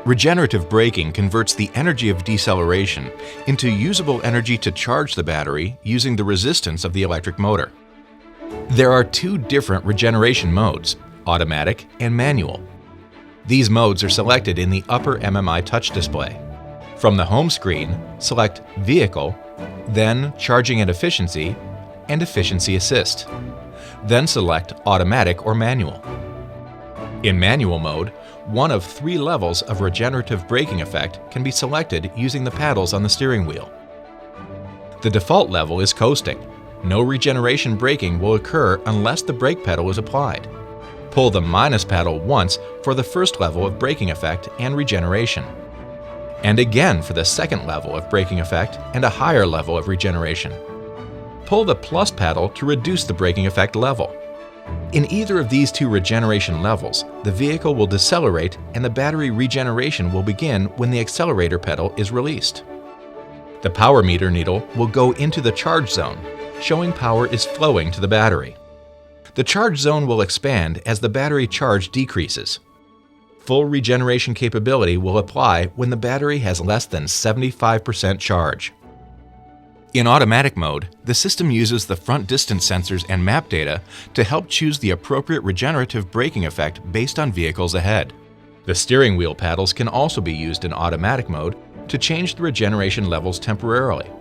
Regenerative braking converts the energy of deceleration into usable energy to charge the battery using the resistance of the electric motor. There are two different regeneration modes, automatic and manual. These modes are selected in the upper MMI touch display. From the home screen, select Vehicle, then Charging and Efficiency, and Efficiency Assist. Then select Automatic or Manual. In manual mode, one of 3 levels of regenerative braking effect can be selected using the paddles on the steering wheel. The default level is coasting. No regeneration braking will occur unless the brake pedal is applied. Pull the minus paddle once for the first level of braking effect and regeneration, and again for the second level of braking effect and a higher level of regeneration. Pull the plus paddle to reduce the braking effect level. In either of these 2 regeneration levels, the vehicle will decelerate and the battery regeneration will begin when the accelerator pedal is released. The power meter needle will go into the charge zone, showing power is flowing to the battery. The charge zone will expand as the battery charge decreases. Full regeneration capability will apply when the battery has less than 75% charge. In automatic mode, the system uses the front distance sensors and map data to help choose the appropriate regenerative braking effect based on vehicles ahead. The steering wheel paddles can also be used in automatic mode to change the regeneration levels temporarily.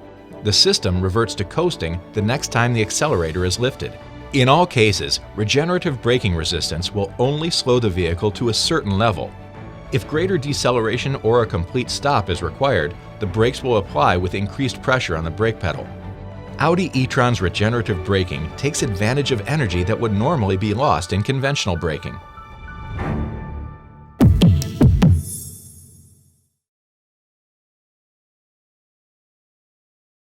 The system reverts to coasting the next time the accelerator is lifted. In all cases, regenerative braking resistance will only slow the vehicle to a certain level. If greater deceleration or a complete stop is required, the brakes will apply with increased pressure on the brake pedal. Audi e-tron's regenerative braking takes advantage of energy that would normally be lost in conventional braking.